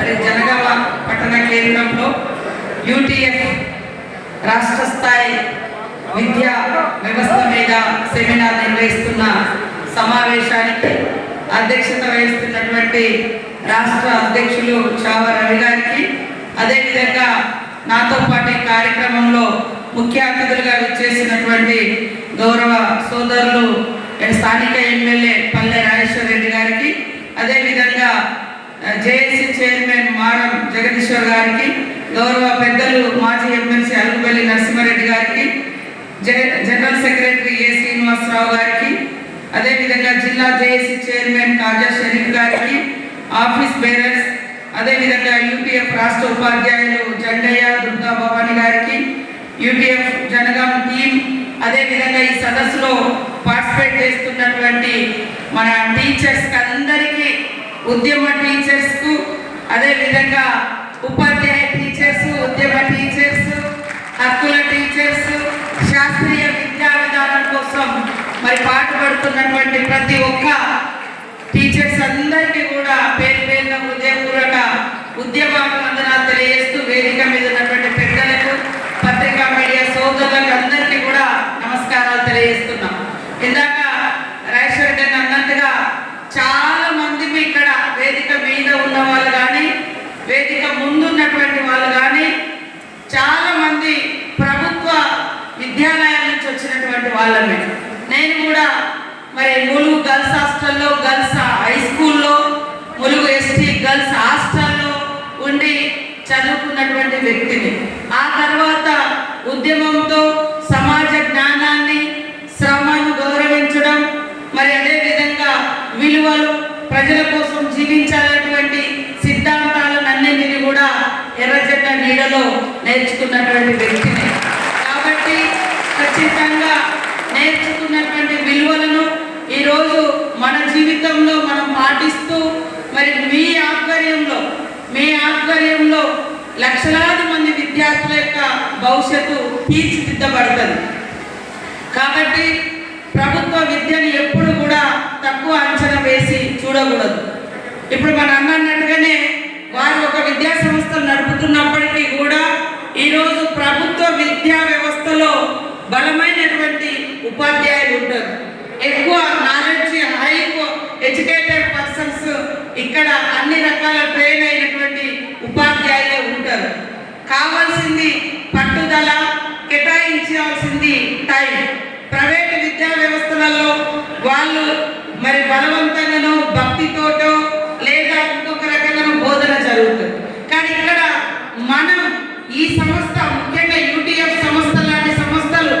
మరి జనగామ పట్టణ కేంద్రంలో యూటీఎఫ్ రాష్ట్ర స్థాయి విద్యా వ్యవస్థ మీద సెమినార్ నిర్వహిస్తున్న సమావేశానికి అధ్యక్షత వహిస్తున్నటువంటి రాష్ట్ర అధ్యక్షులు చావా రవి గారికి, అదేవిధంగా నాతో పాటు ఈ కార్యక్రమంలో ముఖ్య అతిథులుగా విచ్చేసినటువంటి గౌరవ సోదరులు స్థానిక ఎమ్మెల్యే పల్లె రాజేశ్వర్ రెడ్డి గారికి, అదేవిధంగా జేఏసీ చైర్మన్ మారం జగదీశ్వర్ గారికి, గౌరవ పెద్దలు మాజీ ఎమ్మెల్సీ అలుగుబెల్లి నరసింహారెడ్డి గారికి, జనరల్ సెక్రటరీ ఏ శ్రీనివాసరావు గారికి, అదేవిధంగా జిల్లా జేఏసీ చైర్మన్ కాజా షరీఫ్ గారికి, ఆఫీస్ బేరర్స్, అదేవిధంగా యూటీఎఫ్ రాష్ట్ర ఉపాధ్యాయులు జండయ్య దుర్గా భవాని గారికి, యూటీఎఫ్ జనగాం టీం, అదేవిధంగా ఈ సదస్సులో పార్టిసిపేట్ చేస్తున్నటువంటి మన టీచర్స్ అందరికీ, ఉద్యమ టీచర్స్కు, అదేవిధంగా ఉపాధ్యాయ టీచర్స్, ఉద్యమ టీచర్స్, హక్కుల టీచర్స్, శాస్త్రీయ విద్యా విధానం కోసం మరి పాటుపడుతున్నటువంటి ప్రతి ఒక్క టీచర్స్ అందరికీ కూడా పేరు పేరున హృదయపూర్వక ఉద్యమాభివందనాలు తెలియజేస్తూ వేదిక మీద ఉన్నటువంటి పెద్దలకు, పత్రికా మీడియా సోదరులకు అందరికీ కూడా నమస్కారాలు తెలియజేస్తున్నాం. ఇందాక రాజేశ్వర రెడ్డి అన్నట్టుగా చాలా మంది ఇక్కడ వేదిక మీద ఉన్న వాళ్ళు కానీ, వేదిక ముందున్నటువంటి వాళ్ళు కానీ చాలా మంది ప్రభుత్వ విద్యాలయాల నుంచి వచ్చినటువంటి వాళ్ళమే. నేను కూడా మరి ములుగు గర్ల్స్ హాస్టల్లో, గర్ల్స్ హై స్కూల్లో, ములుగు ఎస్టీ గర్ల్స్ హాస్టల్లో ఉండి చదువుకున్నటువంటి వ్యక్తిని. ఆ తర్వాత ఉద్యమంతో సమాజ జ్ఞానాన్ని, శ్రమను గౌరవించడం, మరి అదేవిధంగా విలువలు, ప్రజల కోసం జీవించాలన్నటువంటి సిద్ధాంతాలన్నింటినీ కూడా ఎర్రజెండా నీడలో నేర్చుకున్నటువంటి వ్యక్తిని. కాబట్టి ఖచ్చితంగా నేర్చుకున్నటువంటి విలువలను ఈరోజు మన జీవితంలో మనం పాటిస్తూ మరి మీ ఆధ్వర్యంలో లక్షలాది మంది విద్యార్థుల యొక్క భవిష్యత్తు తీర్చిదిద్దబడుతుంది. కాబట్టి ప్రభుత్వ విద్యను ఎప్పుడు కూడా తక్కువ అంచనా వేసి చూడకూడదు. ఇప్పుడు మన అన్నట్టుగానే వారు ఒక విద్యా సంస్థలు నడుపుతున్నప్పటికీ కూడా ఈరోజు ప్రభుత్వ విద్యా వ్యవస్థలో బలమైనటువంటి ఉపాధ్యాయులు ఉంటారు. ఎక్కువ నాలెడ్జ్, హై ఎడ్యుకేటెడ్ పర్సన్స్ ఇక్కడ అన్ని రకాల ట్రైన్ అయినటువంటి ఉపాధ్యాయులే ఉంటారు. కావాల్సింది పట్టుదల, కేటాయించాల్సింది టైం. ప్రైవేట్ విద్యా వ్యవస్థలలో వాళ్ళు మరి బలవంతంగానో, భక్తితోటో లేదా ఇంకొక రకంగానో బోధన జరుగుతుంది. కానీ ఇక్కడ మనం ఈ సంస్థ, ముఖ్యంగా యూటీఎఫ్ సంస్థ లాంటి సంస్థలు,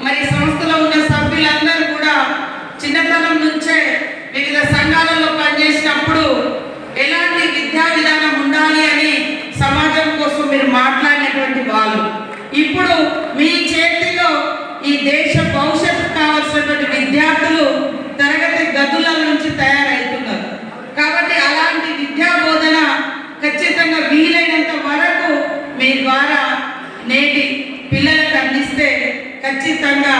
మరి సంస్థలో ఉన్న సభ్యులందరూ కూడా చిన్నతనం నుంచే వివిధ సంఘాలలో పనిచేసినప్పుడు ఎలాంటి విద్యా విధానం ఉండాలి అని సమాజం కోసం మీరు మాట్లాడినటువంటి వాళ్ళు ఇప్పుడు మీ చేతిలో ఈ దేశ భవిష్యత్తు కావాల్సినటువంటి విద్యార్థులు తరగతి గదుల నుంచి తయారవుతున్నారు. కాబట్టి అలాంటి విద్యా బోధన ఖచ్చితంగా వీలైనంత వరకు మీ ద్వారా నేటి పిల్లలకు అందిస్తే ఖచ్చితంగా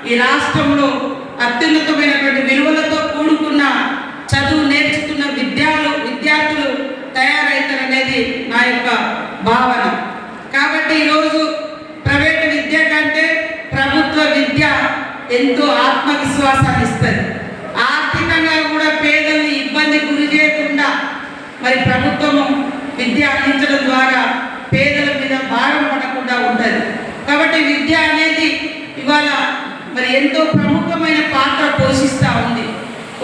ఈ రాష్ట్రంలో అత్యున్నతమైనటువంటి విలువలతో కూడుకున్న చదువు నేర్చుకున్న విద్యార్థులు తయారవుతారనేది నా యొక్క భావన. కాబట్టి ఈరోజు ప్రైవేట్ విద్య కంటే ప్రభుత్వ విద్య ఎంతో ఆత్మవిశ్వాసాన్ని ఇస్తుంది. ఆర్థికంగా కూడా పేదల్ని ఇబ్బంది గురి చేయకుండా మరి ప్రభుత్వము విద్య అందించడం ద్వారా పేదల మీద భారం పడకుండా ఉంటుంది. కాబట్టి విద్య అనేది ఇవాళ మరి ఎంతో ప్రముఖమైన పాత్ర పోషిస్తూ ఉంది.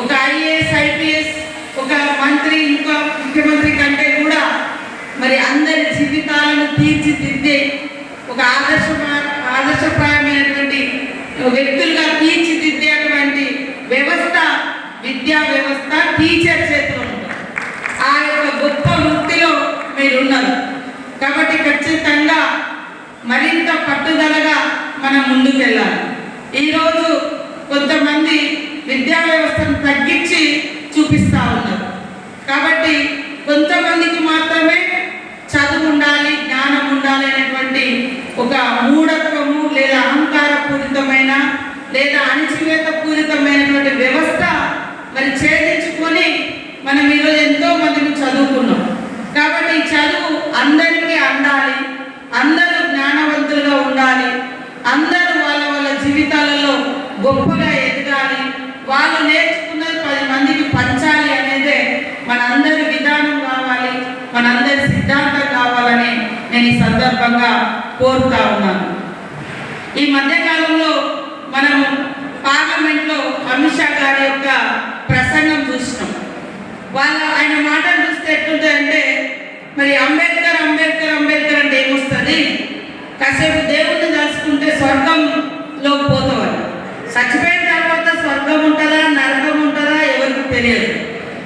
ఒక ఐఏఎస్, ఐపీఎస్, ఒక మంత్రి, ఇంకా ముఖ్యమంత్రి కంటే కూడా మరి అందరి జీవితాలను తీర్చిదిద్దే ఒక ఆదర్శప్రాయమైనటువంటి వ్యక్తులుగా తీర్చిదిద్దేటువంటి వ్యవస్థ, విద్యా వ్యవస్థ టీచర్ చేతిలో ఉంటుంది. ఆ యొక్క గొప్ప వృత్తిలో మీరున్నారు. కాబట్టి ఖచ్చితంగా మరింత పట్టుదలగా మనం ముందుకు వెళ్ళాలి. ఈరోజు కొంతమంది విద్యా వ్యవస్థను తగ్గించి చూపిస్తూ ఉన్నారు. కాబట్టి కొంతమందికి మాత్రమే చదువు ఉండాలి, జ్ఞానం ఉండాలి అనేటువంటి ఒక మూఢత్వము లేదా అహంకారపూరితమైన లేదా అణచివేత పూరితమైనటువంటి వ్యవస్థ మరి ఛేదించుకొని మనం ఈరోజు ఎంతో మందిని చదువుకున్నాం. కాబట్టి చదువు అందరికీ అందాలి, అందరూ జ్ఞానవంతులుగా ఉండాలి, అందరూ వాళ్ళ వాళ్ళ జీవితాలలో గొప్పగా ఎదగాలి, వాళ్ళు నేర్చుకున్నది 10 మందికి పంచాలి అనేదే మనందరి విధానం కావాలి, మనందరి సిద్ధాంతం కావాలని నేను ఈ సందర్భంగా కోరుతా ఉన్నాను. ఈ మధ్యకాలంలో మనము పార్లమెంట్లో అమిత్ షా గారి యొక్క ప్రసంగం చూసినాం. ఆయన మాటలు చూస్తే ఎట్లుంటాయంటే, మరి అంబేద్కర్ అంబేద్కర్ అంబేద్కర్ అంటే ఏమొస్తుంది, కాసేపు దేవుణ్ణి తలుచుకుంటే స్వర్గంలో పోతామని, చచ్చిపోయిన తర్వాత స్వర్గం ఉంటుందా నరకం ఉంటుందా ఎవరికి తెలియదు.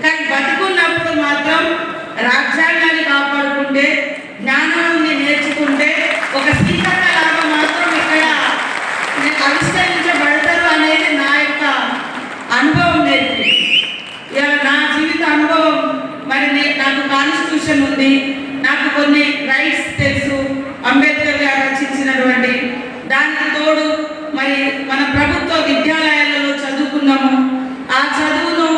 కానీ బతుకున్నప్పుడు మాత్రం రాజ్యాంగాన్ని కాపాడుకుంటే, జ్ఞానాన్ని నేర్చుకుంటే ఒక సీతలాగా మాత్రం ఇక్కడ ఆవిష్కరించబడతారు అనేది నా యొక్క అనుభవం నేర్పి. ఇలా నా జీవిత అనుభవం, మరి నాకు కాన్స్టిట్యూషన్ ఉంది, నాకు కొన్ని రైట్స్ తెలుసు, అంబేద్కర్ గారు రచించినటువంటి దానికి తోడు మరి మన ప్రభుత్వ విద్యాలయాలలో చదువుకున్నాము. ఆ చదువును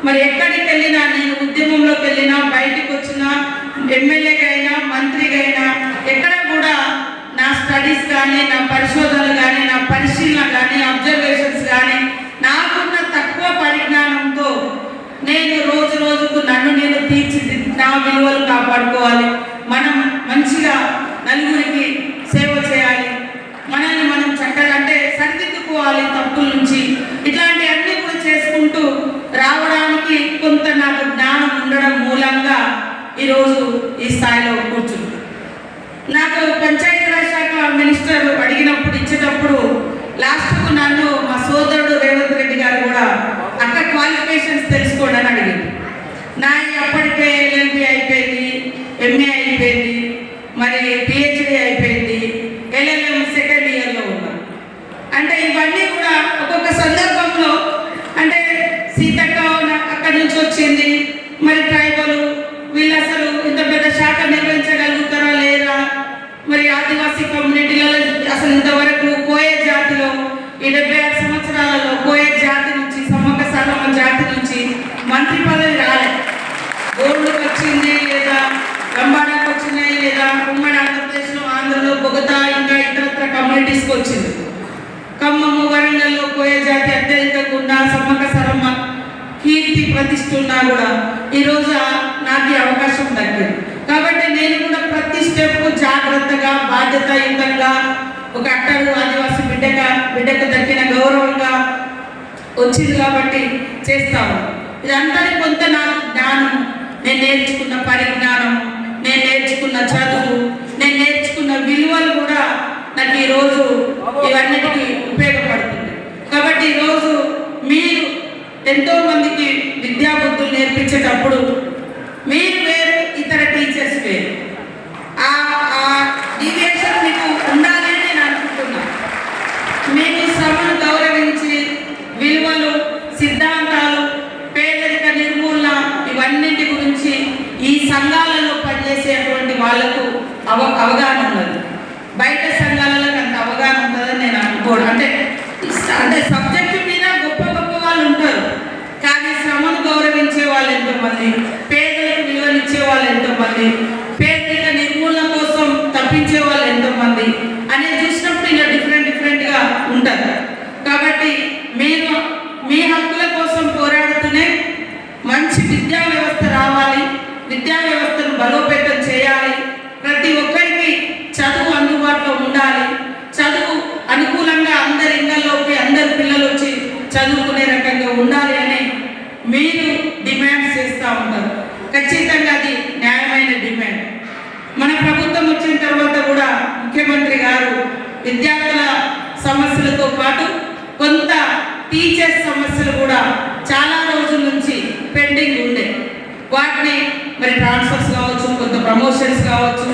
మరి ఎక్కడికి వెళ్ళినా, నేను ఉద్యమంలోకి వెళ్ళినా, బయటికి వచ్చినా, ఎమ్మెల్యేగా అయినా మంత్రిగా అయినా ఎక్కడ కూడా నా స్టడీస్ కానీ, నా పరిశోధనలు కానీ, నా పరిశీలన కానీ, అబ్జర్వేషన్స్ కానీ, నాకున్న తక్కువ పరిజ్ఞానంతో నేను రోజు రోజుకు నన్ను నేను తీర్చిదిద్ది నా విలువలు కాపాడుకోవాలి, మనం మంచిగా నలుగురికి సేవ చేయాలి, మనల్ని మనం చక్కగా అంటే సరిదిద్దుకోవాలి తప్పుల నుంచి, ఇట్లాంటి అన్నీ కూడా చేసుకుంటూ రావడానికి కొంత నాకు జ్ఞానం ఉండడం మూలంగా ఈరోజు ఈ స్థాయిలో కూర్చుంది. నాకు పంచాయతీరాజ్ శాఖ మినిస్టర్ అడిగినప్పుడు ఇచ్చేటప్పుడు లాస్ట్కు నన్ను మా సోదరుడు రేవంత్ రెడ్డి గారు కూడా అక్కడ క్వాలిఫికేషన్స్ తెలుసుకోండి అని అడిగింది. నా అప్పటికే LLB అయిపోయింది, MA అయిపోయింది, మరి PhD అయిపోయింది, LLM సెకండ్ ఇయర్లో ఉన్నాను. అంటే ఇవన్నీ కూడా ఒక్కొక్క సందర్భంలో అంటే సీతక్క అక్కడి నుంచి వచ్చింది, మరి ట్రైబల్ వీళ్ళు అసలు ఇంత పెద్ద శాఖ నిర్వహించగలుగుతారా లేదా, మరి ఆదివాసీ కమ్యూనిటీలలో అసలు ఇంతవరకు కోయట్ జాతిలో ఈ 76 సంవత్సరాలలో కోయట్ జాతి నుంచి సమ్మక్క సారమ్మ జాతి నుంచి మంత్రి పదవి రాలేదు. గోల్డ్కి వచ్చింది లేదా లంబాడాకి వచ్చినాయి లేదా ఉమ్మడి ఆంధ్రప్రదేశ్లో ఆంధ్రలో బొగతా ఇంకా ఇతరత్ర కమ్యూనిటీస్కి వచ్చింది. ఖమ్మము వరంగల్లో కోయట్ జాతి అత్యధికంగా ఉన్న సమ్మక్క సారమ్మ కీర్తి ప్రతిష్ఠ ఉన్నా కూడా ఈరోజు నాకు ఈ అవకాశం దక్కింది. కాబట్టి నేను కూడా ప్రతి స్టెప్ జాగ్రత్తగా బాధ్యతాయుతంగా ఒక అట్టడు ఆదివాసీ బిడ్డకు దక్కిన గౌరవంగా వచ్చింది కాబట్టి చేస్తాము. ఇదంతా కొంత నాకు జ్ఞానం, నేను నేర్చుకున్న పరిజ్ఞానం, నేను నేర్చుకున్న చదువు, నేను నేర్చుకున్న విలువలు కూడా నాకు ఈరోజు ఇవన్నిటికీ ఉపయోగపడుతుంది. కాబట్టి ఈరోజు మీరు ఎంతో మందికి విద్యాబుద్ధులు నేర్పించేటప్పుడు మీరు వేరు, ఇతర టీచర్స్ వేరు, ఆ డీవియేషన్ మీకు ఉండాలి అని నేను అనుకుంటున్నాను. మీకు శ్రమను గౌరవించి విలువలు, సిద్ధాంతాలు, పేదరిక నిర్మూలన ఇవన్నింటి గురించి ఈ సంఘాలలో పనిచేసేటువంటి వాళ్లకు అవగాహన ఉన్నది. బయట సంఘాలలో అంత అవగాహన ఉంటుందని నేను అనుకోను. అంటే సబ్జెక్టు మీద గొప్ప గొప్ప వాళ్ళు ఉంటారు, కానీ శ్రమను గౌరవించే వాళ్ళు ఎంతోమంది, పేదలకు విలువనిచ్చే వాళ్ళు ఎంతోమంది, పేదరిక నిర్మూలన కోసం తప్పించే వాళ్ళు ఎంతోమంది అనేది చూసినప్పుడు ఇలా డిఫరెంట్గా ఉంటుంది. కాబట్టి మీరు మీ హక్కుల కోసం పోరాడుతూనే మంచి విద్యా వ్యవస్థ రావాలి, విద్యా వ్యవస్థను బలోపేతం చేయాలి, ప్రతి ఒక్కరికి చదువు అందుబాటులో ఉండాలి, చదువు అనుకూలంగా అందరి ఇళ్లలోకి అందరి పిల్లలు వచ్చి చదువుకునే రకంగా ఉండాలి అని మీరు డిమాండ్ చేస్తూ ఉంటారు. ఖచ్చితంగా అది న్యాయమైన డిమాండ్. మన ప్రభుత్వం వచ్చిన తర్వాత కూడా ముఖ్యమంత్రి గారు విద్యార్థుల సమస్యలతో పాటు కొంత టీచర్స్ సమస్యలు కూడా చాలా రోజుల నుంచి పెండింగ్ ఉండే వాటిని మరి ట్రాన్స్ఫర్స్ కావచ్చు, కొంత ప్రమోషన్స్ కావచ్చు,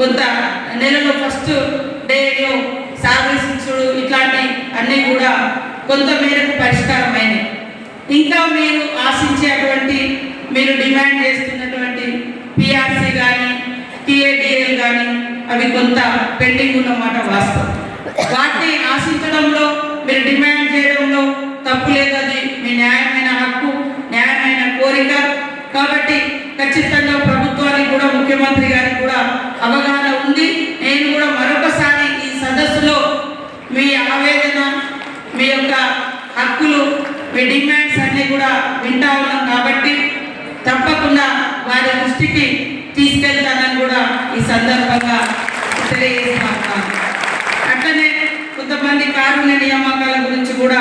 కొంత నెలలో ఫస్ట్ డేలో సాలరీస్ ఇచ్చుడు, ఇట్లాంటి అన్నీ కూడా కొంత మేరకు పరిష్కారమైనవి. ఇంకా మీరు ఆశించేటువంటి, మీరు డిమాండ్ చేస్తున్నటువంటి PRC కానీ TADL కానీ అవి కొంత పెండింగ్ ఉన్నమాట వాస్తవం. వాటిని ఆశించడంలో, మీరు డిమాండ్ చేయడంలో తప్పు లేదు, అది మీ న్యాయమైన హక్కు, న్యాయమైన కోరిక. కాబట్టి ఖచ్చితంగా ప్రభుత్వానికి కూడా ముఖ్యమంత్రి గారికి కూడా అవగాహన ఉంది. నేను కూడా మరొకసారి ఈ సదస్సులో మీ ఆవేదన, మీ యొక్క హక్కులు, మీ డిమాండ్స్ అన్నీ కూడా వింటా ఉన్నాం కాబట్టి తప్పకుండా వారి దృష్టికి తీసుకెళ్తానని కూడా ఈ సందర్భంగా తెలియజేస్తున్నాను. అట్లనే కొంతమంది కారుణ్య నియామకాల గురించి కూడా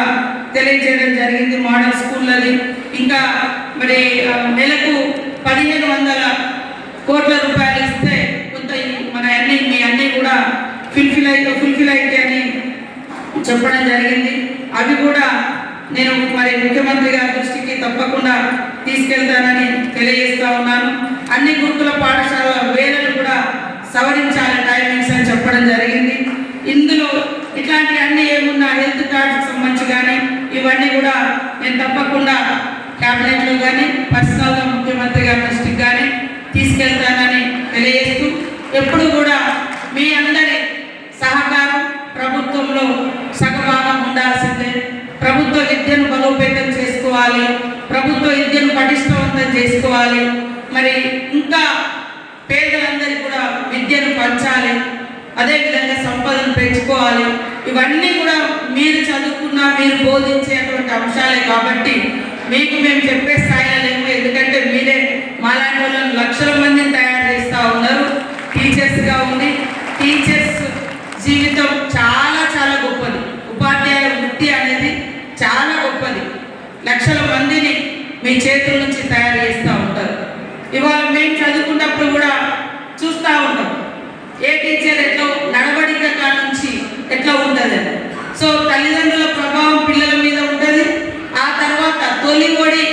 తెలియజేయడం జరిగింది. మోడల్ స్కూళ్ళని ఇంకా మరి నెలకు 1500 కోట్ల రూపాయలు ఇస్తే కొంత మన అన్ని మీ అన్నీ కూడా ఫుల్ఫిల్ అయితే అని చెప్పడం జరిగింది. అవి కూడా నేను మరి ముఖ్యమంత్రి గారి దృష్టికి తప్పకుండా తీసుకెళ్తానని తెలియజేస్తా ఉన్నాను. అన్ని గురుకుల పాఠశాలల వేళలు కూడా సవరించాలి టైమింగ్స్ అని చెప్పడం జరిగింది. ఇందులో ఇట్లాంటి అన్ని ఏమున్నా హెల్త్ కార్డ్స్ సంబంధించి కానీ ఇవన్నీ కూడా నేను తప్పకుండా క్యాబినెట్లో కానీ పర్సనల్గా ముఖ్యమంత్రి గారి దృష్టికి కానీ తీసుకెళ్తానని తెలియజేస్తూ ఎప్పుడు కూడా మీ అందరి సహకారం ప్రభుత్వంలో సగభాగం ఉండాల్సిందే. ప్రభుత్వ విద్యను బలోపేతం చేసుకోవాలి, ప్రభుత్వ విద్యను పటిష్టవంతం చేసుకోవాలి, మరి ఇంకా పేదలందరికీ కూడా విద్యను పంచాలి, అదేవిధంగా సంపదను పెంచుకోవాలి. ఇవన్నీ కూడా మీరు చదువుకున్న మీరు బోధించేటువంటి అంశాలే కాబట్టి మీకు మేము చెప్పే స్థాయిలో లేము. ఎందుకంటే మీరే మాలాంటి వాళ్ళని లక్షల మందిని తయారు చేస్తూ ఉన్నారు టీచర్స్గా ఉంది. టీచర్స్ జీవితం చాలా చాలా గొప్పది. ఉపాధ్యాయ వృత్తి అనేది చాలా గొప్పది. లక్షల మందిని మీ చేతుల నుంచి తయారు చేస్తూ ఉంటారు. ఇవాళ మేము చదువుకున్నప్పుడు కూడా చూస్తూ ఉంటాం ఏ టీచర్ ఎట్లా నడవడిక కాడ నుంచి ఎట్లా ఉంటుంది. సో తల్లిదండ్రుల ప్రభావం పిల్లల మీద ఉంటుంది. ఆ తర్వాత తొలి ఒడి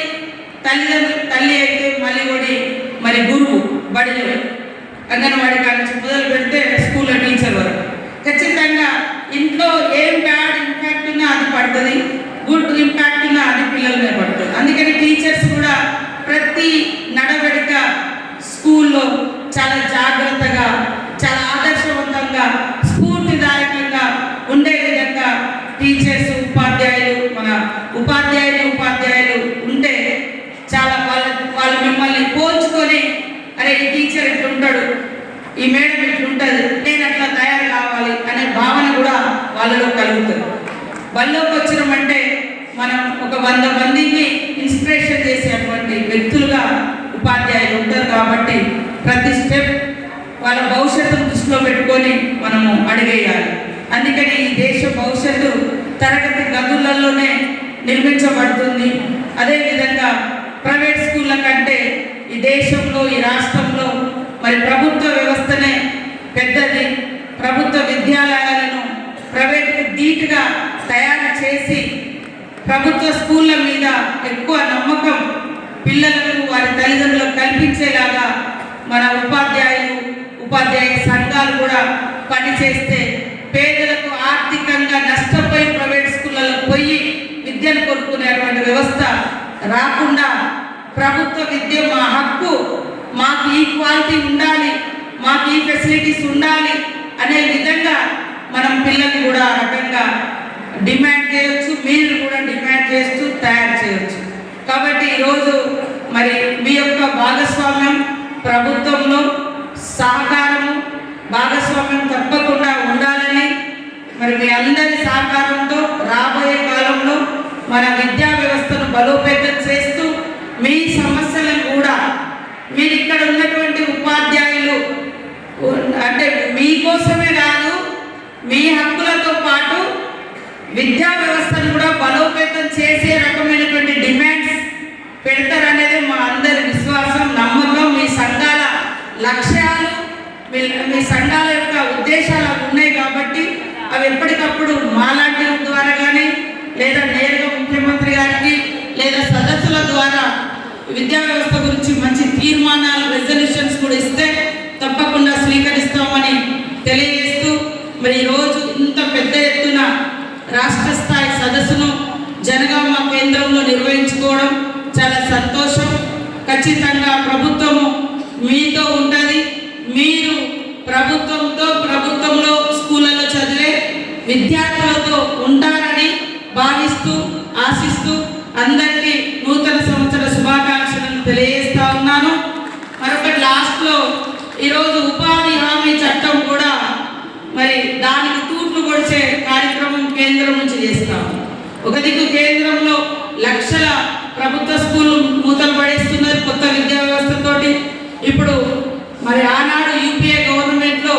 తల్లి అయితే మళ్ళీ ఒడి మరి గురువు బడిలో అంగన్వాడీ కాడ నుంచి మొదలు పెడితే స్కూల్లో టీచర్ వరకు ఖచ్చితంగా ఇంట్లో ఏం బ్యాడ్ ఇంపాక్ట్ ఉన్నా అది పడుతుంది, గుడ్ ఇంపాక్ట్ ఉన్నా అది పిల్లల మీద పడుతుంది. అందుకని టీచర్స్ కూడా ప్రతి నడవడిక స్కూల్లో చాలా జాగ్రత్తగా, చాలా ఆదర్శవంతంగా, స్ఫూర్తిదాయకంగా ఉండే విధంగా టీచర్స్ మన ఉపాధ్యాయులు ఉంటే చాలా వాళ్ళు మిమ్మల్ని పోల్చుకొని అరే ఈ టీచర్ ఇట్లుంటాడు, ఈ మేడం ఇట్లుంటుంది, నేను అట్లా తయారు కావాలి అనే భావన కూడా వాళ్ళలో కలుగుతుంది. బళ్ళోకి వచ్చినామంటే మనం ఒక 100 మందిని ఇన్స్పిరేషన్ చేసేటువంటి వ్యక్తులుగా ఉపాధ్యాయులు ఉంటారు. కాబట్టి ప్రతి స్టెప్ వాళ్ళ భవిష్యత్తును దృష్టిలో పెట్టుకొని మనము అడిగేయాలి. అందుకని ఈ దేశ భవిష్యత్తు తరగతి గదులలోనే నిర్మించబడుతుంది. అదేవిధంగా ప్రైవేట్ స్కూళ్ళ కంటే ఈ దేశంలో, ఈ రాష్ట్రంలో మరి ప్రభుత్వ వ్యవస్థనే పెద్దది. ప్రభుత్వ విద్యాలయాలను ప్రైవేట్కి ధీటుగా తయారు చేసి ప్రభుత్వ స్కూళ్ళ మీద ఎక్కువ నమ్మకం పిల్లలకు వారి తల్లిదండ్రులకు కల్పించేలాగా మన ఉపాధ్యాయ సంఘాలు కూడా పనిచేస్తే పేదలకు ఆర్థికంగా నష్టపోయి ప్రైవేట్ స్కూళ్ళలో పోయి విద్యను కొనుక్కునేటువంటి వ్యవస్థ రాకుండా ప్రభుత్వ విద్య మా హక్కు, మాకు ఈ క్వాలిటీ ఉండాలి, మాకు ఈ ఫెసిలిటీస్ ఉండాలి అనే విధంగా మనం పిల్లల్ని కూడా ఆ రకంగా డిమాండ్ చేయొచ్చు, మీరు కూడా డిమాండ్ చేస్తూ తయారు చేయొచ్చు. కాబట్టి ఈరోజు మరి మీ యొక్క భాగస్వామ్యం ప్రభుత్వంలో సహకారము భాగస్వామ్యం తప్పకుండా ఉండాలని మరి మీ అందరి సహకారంతో రాబోయే కాలంలో మన విద్యా వ్యవస్థను బలోపేతం చేస్తూ మీ సమస్యలను కూడా మీరు ఇక్కడ ఉన్నటువంటి ఉపాధ్యాయులు అంటే మీకోసమే కాదు, మీ హక్కులతో పాటు విద్యా వ్యవస్థను కూడా బలోపేతం చేసే రకమైనటువంటి డిమాండ్స్ పెడతారనేది మా అందరి విశ్వాసం, నమ్మకం. మీ సంఘాల లక్ష్యాలు, మీ సంఘాల యొక్క ఉద్దేశాలు ఉన్నాయి కాబట్టి అవి ఎప్పటికప్పుడు మాలాంటి ద్వారా కానీ లేదా నేరుగా ముఖ్యమంత్రి గారికి లేదా సదస్సుల ద్వారా విద్యా వ్యవస్థ గురించి మంచి తీర్మానాలు, రెజల్యూషన్స్ కూడా ఇస్తే తప్పకుండా స్వీకరిస్తామని తెలియజేస్తూ మరి ఈరోజు ఇంత పెద్ద ఎత్తున రాష్ట్ర స్థాయి సదస్సును జనగామ కేంద్రంలో నిర్వహించుకోవడం చాలా సంతోషం. ఖచ్చితంగా ప్రభుత్వము మీతో ఉంటుంది. మీరు ప్రభుత్వంలో స్కూళ్ళలో చదివే విద్యార్థులతో ఉంటారని భావిస్తూ ఆశిస్తూ అందరికీ నూతన సంవత్సర శుభాకాంక్షలను తెలియజేస్తా ఉన్నాను. మరొకటి లాస్ట్లో ఈరోజు ఉపాధి హామీ చట్టం కూడా మరి దానికి తూట్లు పొడిచే కార్యక్రమం కేంద్రం నుంచి చేస్తాం. ఒక దిక్కు కేంద్రంలో లక్షల ప్రభుత్వ స్కూళ్ళు మూతలు పడేస్తున్నారు కొత్త విద్యా వ్యవస్థతోటి. ఇప్పుడు మరి ఆనాడు యూపీఏ గవర్నమెంట్లో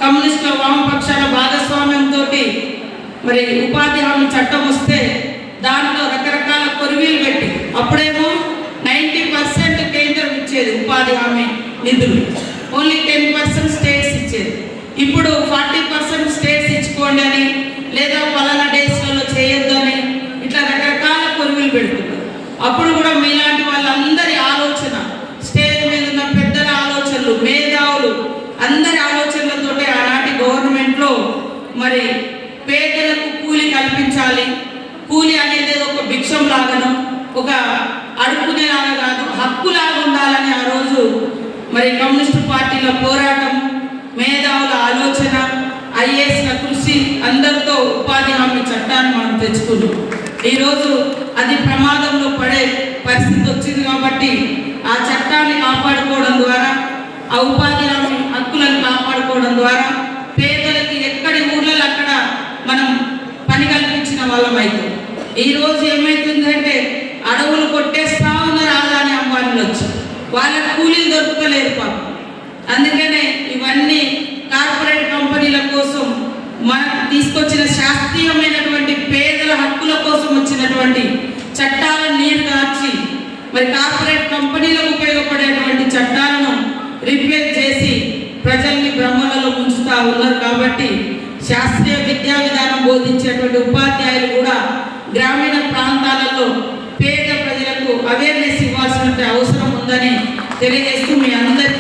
కమ్యూనిస్టుల వామపక్షాల భాగస్వామ్యంతో మరి ఉపాధి హామీ చట్టం వస్తే దాంట్లో రకరకాల కొరివీలు పెట్టి అప్పుడేమో 90% కేంద్రం ఇచ్చేది ఉపాధి హామీ నిధులు, ఓన్లీ 10% స్టేట్స్ ఇచ్చేది. ఇప్పుడు 40% స్టేట్స్ ఇచ్చుకోండి అని, లేదా పలానా డేస్లలో చేయొద్దు అని ఇట్లా రకరకాల కొరివీలు పెడుతున్నారు. అప్పుడు కూడా మీలాంటి వాళ్ళందరి ఆలోచన, స్టేజ్ మీద ఉన్న పెద్దల ఆలోచనలు, మేధావులు అందరి ఆలోచనలతోటి ఆనాటి గవర్నమెంట్లో మరి పేదలకు కూలి కల్పించాలి. కూలి అనేది ఒక భిక్షం లాగాను, ఒక అడుక్కునేలాగా కాదు, హక్కులాగా ఉండాలని ఆ రోజు మరి కమ్యూనిస్టు పార్టీల పోరాటం, మేధావుల ఆలోచన, ఐఏఎస్ల కృషి అందరితో ఉపాధి హామీ చట్టాన్ని మనం తెచ్చుకున్నాం. ఈరోజు అది ప్రమాదంలో పడే పరిస్థితి వచ్చింది కాబట్టి ఆ చట్టాన్ని కాపాడుకోవడం ద్వారా, ఆ ఉపాధి హామీ హక్కులను కాపాడుకోవడం ద్వారా పేదలకి ఎక్కడి ఊర్లలో అక్కడ మనం పని కల్పించిన వాళ్ళం అయితే. ఈరోజు ఏమవుతుందంటే అడవులు కొట్టేస్తా ఉన్నారు ఆదాని అంబానీలు వచ్చి, వాళ్ళకి కూలీలు దొరుకుతలేరు పాపం. అందుకనే ఇవన్నీ కార్పొరేట్ కంపెనీల కోసం మనం తీసుకొచ్చిన శాస్త్రీయమైనటువంటి పేదల హక్కుల కోసం వచ్చినటువంటి చట్టాలను నీరు కార్చి మరి కార్పొరేట్ కంపెనీలకు ఉపయోగపడేటువంటి చట్టాలను రిప్లేస్ చేసి ప్రజల్ని భ్రమలలో ఉంచుతూ ఉన్నారు. కాబట్టి శాస్త్రీయ విద్యా విధానం బోధించేటువంటి ఉపాధ్యాయులు కూడా గ్రామీణ ప్రాంతాలలో పేద ప్రజలకు అవేర్నెస్ ఇవ్వాల్సిన అవసరం ఉందని తెలియజేస్తూ మీ అందరి